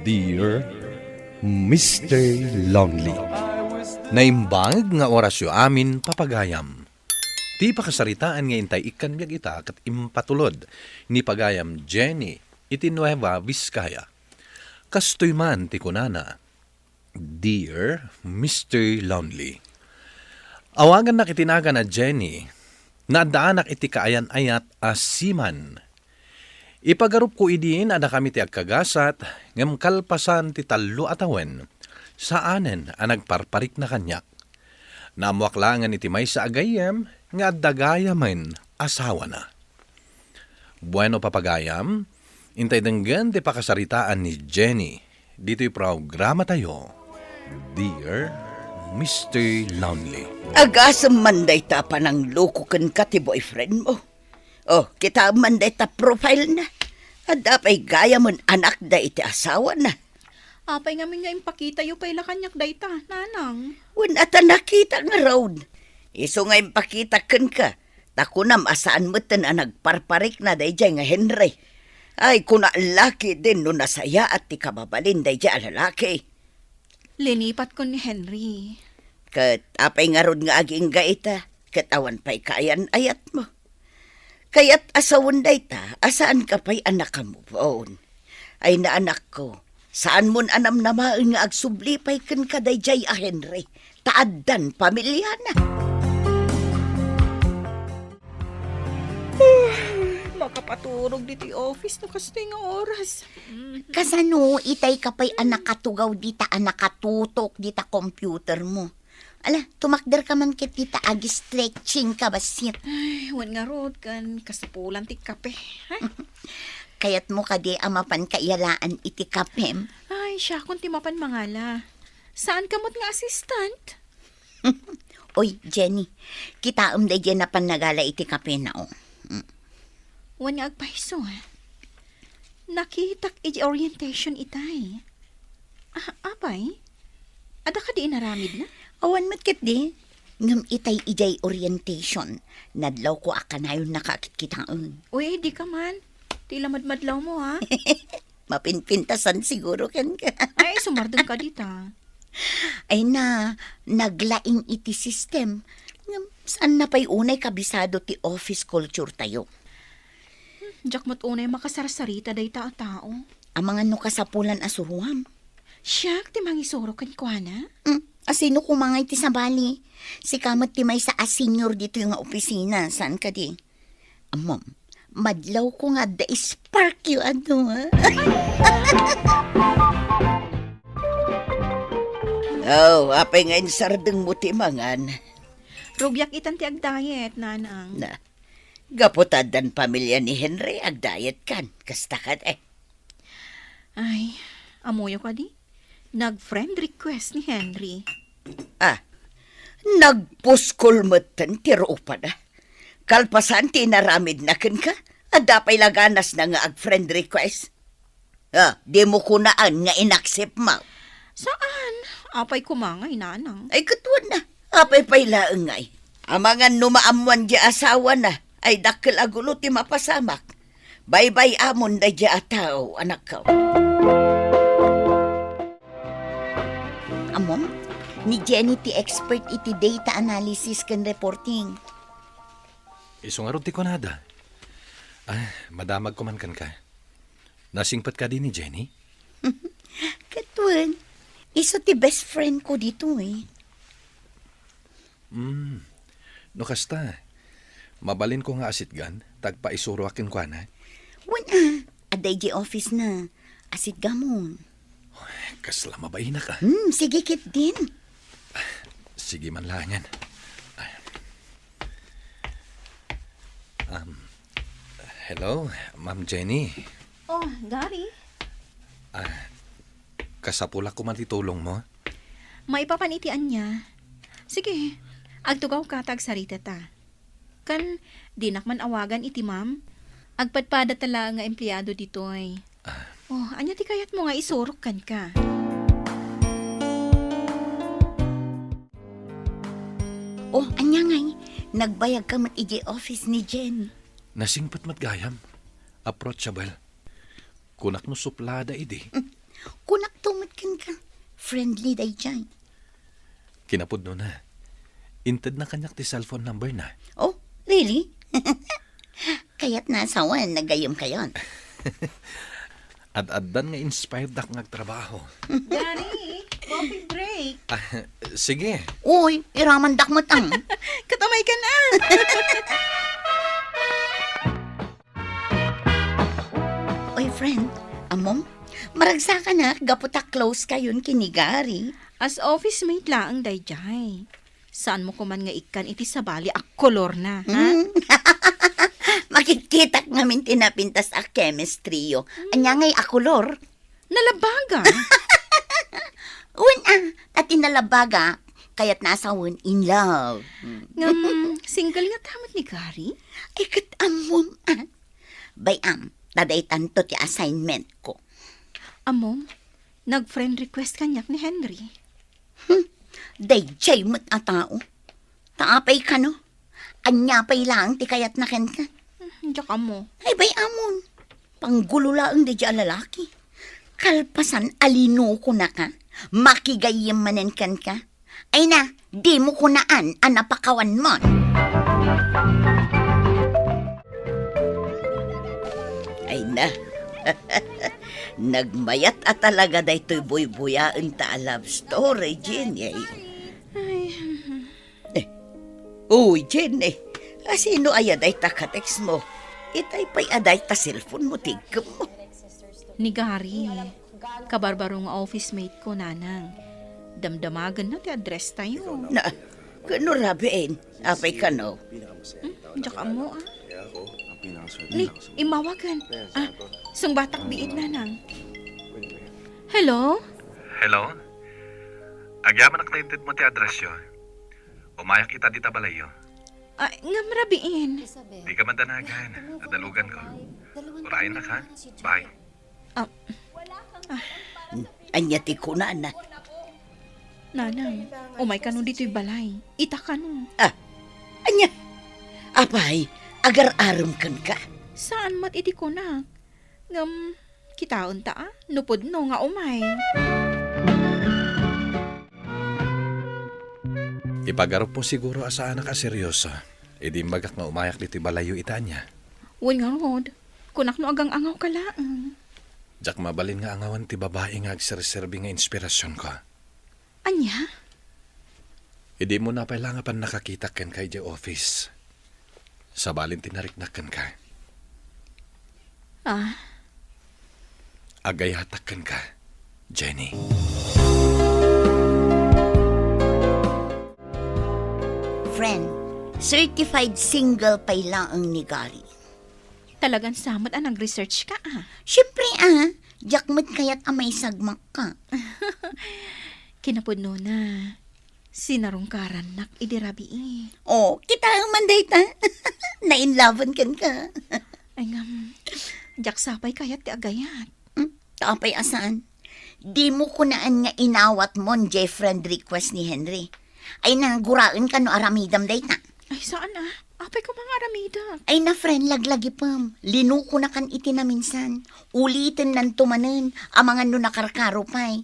Dear Mr. Lonely, naimbag nga orasyo amin papagayam. Ti pakasaritaan nga intay ikan biyag ita kat impatulod ni pagayam Jenny iti Nueva Vizcaya. Kastoy man ti kunana, Dear Mr. Lonely. Awagan na kitinaga na Jenny, naadaanak iti kaayan-ayat asiman. Ipagarup ko idiin ada kami ti agkagasat, ngam kalpasan ti talo atawen, saanen ang nagparparik na kanyak. Namuaklangan iti may sa agayam, nga dagayamen asawa na. Bueno papagayam, intay denggan ti pakasaritaan ni Jenny, dito'y programa tayo, Dear Mr. Lonely. Agasam manday ta pa ng loko kan ka ti boyfriend mo. Oh, kita manday ta profile na. Adapay gaya mon anak da iti asawa na. Apay nga nga impakita yu pa'y lakanyak dayta, nanang. Wala ta nakita nga road. Iso nga impakita kan ka. Takunam asaan mo tan ang nagparparik na dayjay nga Henry. Ay, kuna laki din no nasaya at ti kababalin dayjay alalaki. Linipat ko ni Henry. Kat apay nga rod nga aging gaita. Katawan pa'y kaayan ayat mo. Kaya't asawan dayta, asaan ka pa'y anak ka mo poon? Ay na anak ko, saan mon anam namaan nga agsubli pa'y kan kadayjay a Henry? Taaddan pamilya na. Makapaturog diti office no kastoy nga oras. Kasano, itay ka pa'y anak katugaw dita, anak katutok dita computer mo. Ala, tumakder ka man kit dita, agi stretching ka basit. Ay, wan nga rod kan kasapulan ti kape. Ha? Kayat mo ka di amapan kaiyalaan iti kapem. Ay, siya kung timapan mangala. Saan kamot nga assistant? Oy, Jenny, kita day dyan na panagala iti kape na o. Wan nga agpaiso ha. Nakitak iti orientation itay. Apay? Ada ka di inaramid na? Awan mat kit di. Ngam itay ijay orientation. Nadlaw ko akanayon nakakit kitaon. Uy, di ka man. Tila madmadlaw mo ha. Mapinpintasan siguro kan ka. Ay, sumardon ka dita. Ay na, naglaing iti system. Ngam, saan na pa'y unay kabisado ti office culture tayo? Diyak mo't unay makasarsarita day tao. Ang mga nukasapulan asuruam. Siyak, ti mangisoro kan kwa na? Asino kumangay ti sabali? Si kamat ti may sa senior dito yung opisina. Saan ka di? Amom, madlaw ko nga da spark yung ano ha? Oh, apay nga insardeng mo ti mangan. Rugyak itan ti ag-diet, nanang. Na, gaputadan pamilya ni Henry ag-diet kan. Kasta kat eh. Ay, amoyo ka di? Nag-friend request ni Henry. Ah, nagpuskol mo tan tiro pa na. Kalpasan ti naramid na kan ka. Adapay laganas na nga ag-friend request. Ah, di mo kunaan nga inaksip mo. Saan? Apay kumangay, nanang. Ay katuan na. Apay pay laengay. Ang mga numaamuan di asawa na ay dakil agulo ti mapasamak. Bye-bye amon da di ataw, anak ko. Amom, ni Jenny ti expert iti data analysis kan reporting. Iso nga ron ti kunada. Madamag kumankan ka. Nasingpat ka din ni Jenny? Katuan, iso ti best friend ko dito eh. No kasta, mabalin ko nga asitgan, tagpaisuro akin kwa na. Wala, aday di office na. Asit gamon. Kasla mabayin na ka. Sige kit din. Sige man lang yan. Hello, Ma'am Jenny. Oh, Gary. Kasapula ko man titulong mo. Maipapanitian niya. Sige, agtugaw ka tag sarita ta. Kan, dinak man awagan iti ma'am. Agpadpada tala nga empleyado ditoy. Oh, anya ti kayat mo nga isurok kan ka. Oh, anya ngay, nagbayag ka mat iji office ni Jenny. Nasingpat matgayam. Approachable. Kunak no suplada idi. Kunak tumot ka. Friendly day dyan. Kinapudno na. Inted na kanyak ti cellphone number na. Oh, really? Kaya't nasawan, nagayom kayon. Ad-addan nga inspired ak ngagtrabaho. Gary, coffee break. Sige. Uy, iraman dakmat ang. Katamay ka na. Oy, friend, amom, maragsa ka na, gaputa close kayon kinigari. As office mate lang dayjay. Saan mo kuman nga ikan iti sabali ak kolor na, ha? Makikita ngamin tinapintas a chemistry yo. Anya ngay akulor. Nalabaga. Tati nalabaga, kaya't nasawon in love. Ngam, single nga tamot ni Gary? Ay, kat amom, Bayam, taday tanto ti assignment ko. Amom, nag-friend request kanyak ni Henry. Day jay mo't a tao. Taapay ka no. Anya pay lang ti kayat na ken ka. Diyak mo. Ay bay amon. Panggulo lang di dya lalaki. Kalpasan alino ko na ka. Makigayim manen kan ka. Ay na, di mo kunaan ang napakawan mo. Ay na. Nagmayat at talaga daytoy buy-buyaan ta love story, Jenny. Uy, Jenny. Sino ay aday ta ka-text mo? Itay pa'y aday ta cellphone mo, tigam mo. Ni Gary. Kabarbarong office mate ko, nanang. Damdamagan na ti address tayo. Na, kano rabiin? Apay ka no? Diyak mo, Ni, imawagan. Sungbatak biit, nanang. Hello? Hello? Agyaman ak nainted mo ti address yo. Umayak kita di tabalayo. Nga marabiin. Di ka mandanagan. Nadalugan ko. Urayin na ka. Bye. Anya ti kunana. Nanang, umay ka nun dito'y balay. Ita ka nun. Anya? Apay, agar-aram kan ka. Saan mat iti ko na? Ngam, kitaon ta Nupod no nga umay. Ipagarap po siguro asaan ka seryoso. E di magak nga umayak dito balayo itanya. Uy nga rod, kunak no agang angaw ka lang. Jak mabalin nga angawan ti babae nga agserserbi nga inspirasyon ko. Anya? E di mo na pailangan nakakita ken kay di office. Sa balin tinariknakan ka. Agayatakan ka, Jenny. Friend, certified single pay lang ang ni Gary. Talagang samat nag-research ka Siyempre jakmat kaya't amay sagmak ka. Kinapod no na. Sinarungkaran nak idirabi Oh, kita ang manday ta. Nainlavan kan ka. Ay ngam, jak sapay kayat ti agayat. Tapay asaan? Di mo kunaan nga inawat mo ang friend request ni Henry. Ay nanguraan ka no aramidam day ta. Ay saan Apay ko mga aramida. Ay na friend laglagi pam. Linuko na kan iti na minsan. Ulitin nan tumanen. Amangan no nakarkaro pa'y.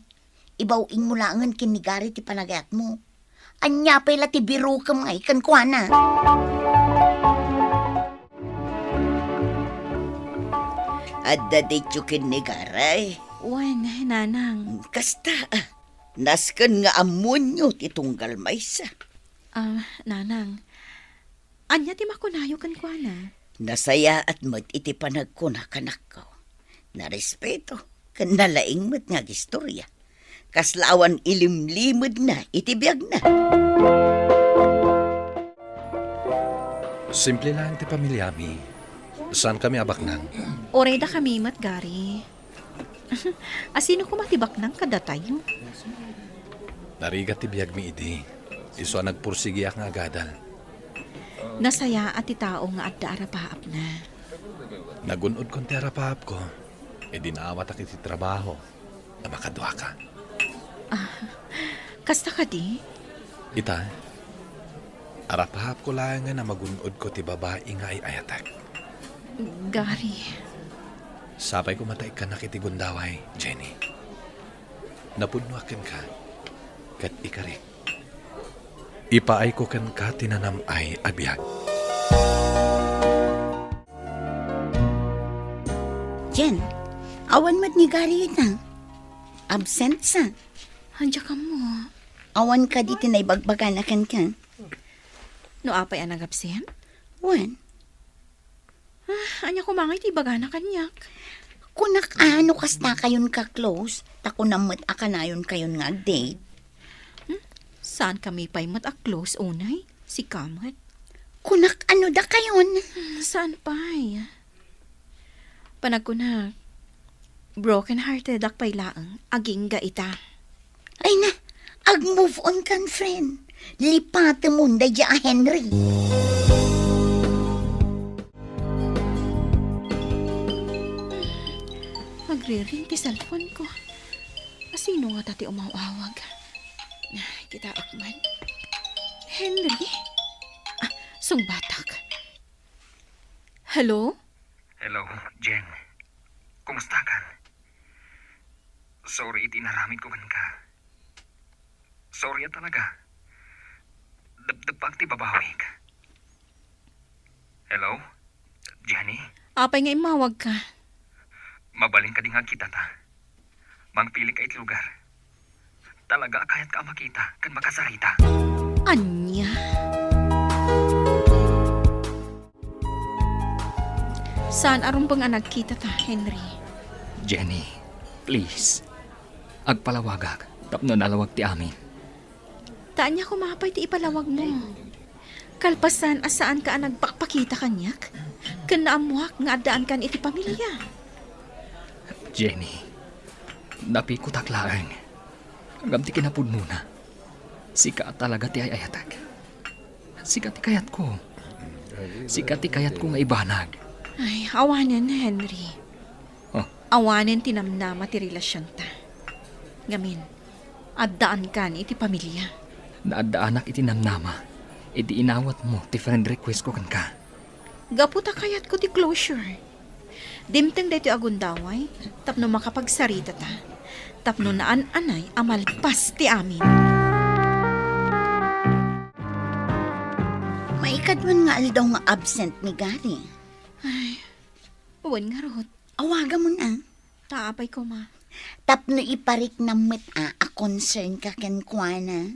Ibawing mo langan kinigari ti panagayat mo. Anya pa'y lati biro ka mga ikan kwa na. Adda dityo kinigaray. Wan, nanang. Kasta, naskan nga amonyo titunggal maysa. Nanang. Anya ti makunayo kan kwa na. Nasaya at mo't iti panagkuna kanak ko. Narespeto, kan nalaing mo't nga gistorya. Kaslawan ilimlimod na, itibiyag na. Simple lang ti pamilyami. Saan kami abak nang? Oreda kami mat, Gary. Asino ko matibak ng kada tayo? Narigat ti biyag mi idi. Iso nagpursigi ak nga agadal. Nasaya at tao nga adda arapaap na. Nagunod kon ti arapahap ko. E dinaawat ak iti trabaho. Na makadwa ka. Kasta ka di? Ita, arapahap ko lang nga na magunod ko ti babae nga ay ayatak. Gary. Sapay ko matay ka nakiti gundaway, Jenny. Napunwakan ka, kat ikarik. Ipaay ko kan ka tinanam ay abiyag. Jen, awan mat ni Gary na. Absent sa. Handya ka mo. Awan ka di tinay bagbaganakan ka. No apay ang nagabsen? Wan, Anya kumangay ti bagana kanyak. kunak ano kasta kayon ka close, tako namat akanayon kayon nga date. Saan kami pa'y mat-close unay? Si Kamat. Kunak ano da kayon? Saan pa'y? Panagkunak. Broken-hearted akpay laang. Aging gaita. Ay na, ag-move on kan friend. Lipate mo da ya Henry. Magre-ring ti cellphone ko. Sino nga tati umawawag? Kita akman. Henry? Sungbatak. Hello? Hello, Jen. Kumusta ka? Sorry, itinaramid ko ka. Sorry talaga. Dabdabag ti babawig. Hello? Jenny? Apay nga imawag ka. Mabaling ka din nga kita ta. Mangpili ka it lugar. Talaga kayat ka makita kan makasarita. Anya? Saan arumbang ang nagkita ta, Henry? Jenny, please. Agpalawagag. Tapno nalawag ti amin. Taan niya kumapay ti ipalawag mo. Kalpasan asaan ka ang nagpakpakita kanyak? Kanaamuak nga adaan kan iti pamilya. Jenny, napikot aklaan. Agam ti kinapud muna. Sika talaga ti ayayatag. Sika ti kayat ko. Sika ti kayat ko nga ibanag. Ay, awanin, Henry. Oh. Awanin tinamnama ti relasyon ta. Gamin, addaan kan iti pamilya. Naadaanak iti namnama. Iti inawat mo ti friend request ko kan ka. Gaputa kayat ko ti closure. Dimteng dito agundaway, tapno makapagsarita ta. Tapno naan-anay amalpas ti amin. Maikadwan nga aldaw nga absent ni Gary. Uwan nga rot, Awaga mo na. taapay ko ma. Tapno iparik na a concern ka ken kuana.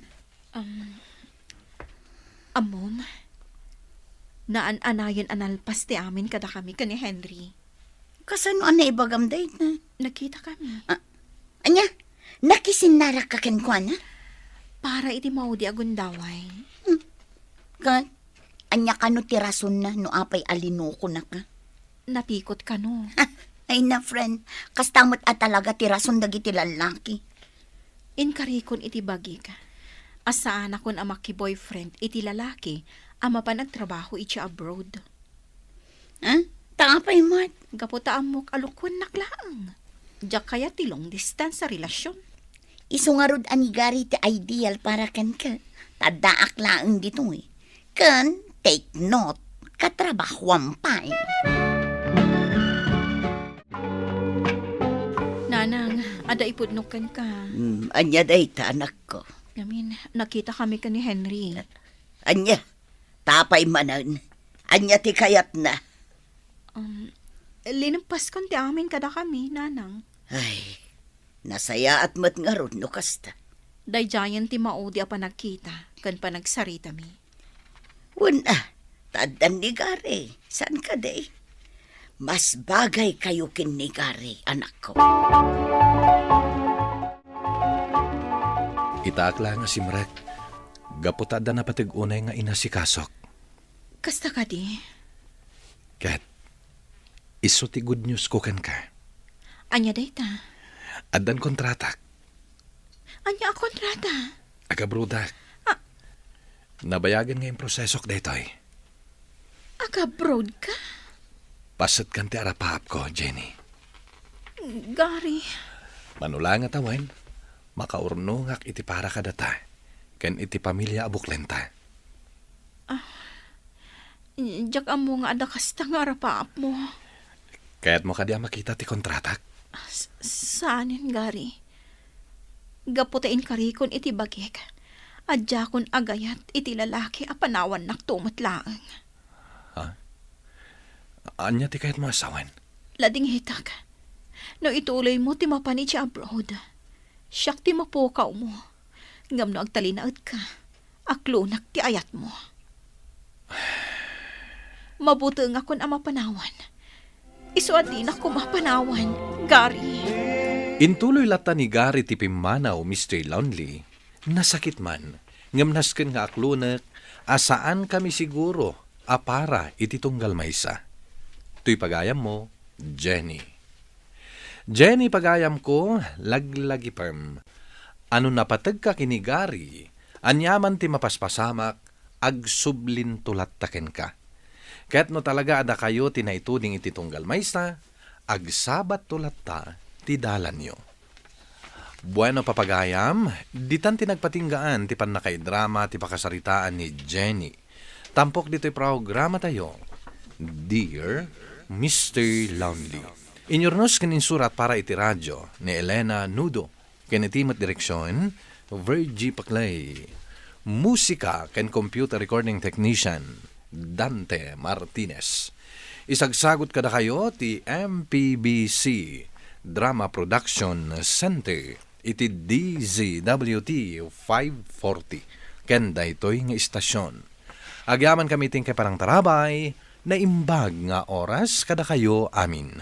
Amom, naan-anayon analpas ti amin kada kami ka ni Henry. Kasano ana ibagam date na? Nakita kami. Anya, nakisinara ka ken kuana? Para iti maudi agundaway. Kan, anya kano ti rason na no apay alino ko na ka. Napikot ka no. Ay na friend, kastamot at talaga ti rason dagiti lalaki. Inkarikon iti bagi ka. Asaan akon amaki boyfriend iti lalaki ama pa nagtrabaho iti abroad. Ha? Taapay mat. Gaputa amok alukon naklaang. Diyak kaya ti long distance sa relasyon. Isungarod ani Gary ti ideal para ken ka. Tadaak laang dito eh. Kan, take note, katrabahuan pa eh. Nanang, ada ipudnukan ka. Anya dayta anak ko. Gamin, nakita kami ka ni Henry. Anya, tapay manan. Anya ti kayat na. Linampas kon ti amin kada kami, nanang. Ay, nasaya at mat nga ron no kasta. Day giant ti maudi a panagkita, kan panagsarita mi. Wala, tadan ni Gary. Saan ka day? Mas bagay kayo kin ni Gary, anak ko. Itaak lang nga si Mrek. Gaputada na patig-unay nga ina si Kasok. Kasta ka di? Kat, iso ti good news ko kan ka. Anya dayta? Adan kontratak. Anya a kontrata? Agabrudak. Nabayagan nga yung prosesok daytoy. Aga-abroad ka? Pasat kan ti arapahap ko, Jenny. Gary, Manula nga tawen, makaurno ngak iti para kadata. Ken iti pamilya abuklenta. diyak amo nga ada kasta nga arapaap mo. Kaya't mo kadya makita ti kontratak. Saanin, Gary? Gaputain karikon iti bagik. Adya kon agayat iti lalaki a panawan naktumat laeng. Anya ti kayat mga asawan? Lading hitak. No ituloy mo ti mapani ti abroad. Siyak ti mapukaw mo. Ngam no agtalinaad ka. Aklunak ti ayat mo. Mabuti nga kon ang mapanawan. Isuad din ako mapanawan, Gary. Intuloy lata ni Gary ti pimanaw, Mr. Lonely. Nasakit man. Ngamnasken nga aklunak, asaan kami siguro, apara iti tunggal maysa. Tuy pagayam mo, Jenny. Jenny pagayam ko, laglagi perm. Ano napatag ka kini Gary, anyaman ti mapaspasamak, agsublin tulat taken ka. Kaya't no talaga ada kayo tinaituding iti tunggal maysa, agsabat tulat ta, ti dalan nyo. Bueno papagayam, ditan tinagpatinggaan ti panakaidrama ti pakasaritaan ni Jenny. Tampok dito'y programa tayo, Dear Mr. Lonely. Inyornos kaninsurat para iti radyo ni Elena Nudo. Kinitimat direksyon, Virgie Paclay. Musika ken computer recording technician, Dante Martinez. Isagsagot kada kayo ti MPBC Drama Production Center iti DZWT 540 ken daytoy nga istasyon. Agyaman kami ting kay parang tarabay na imbag nga oras kada kayo amin.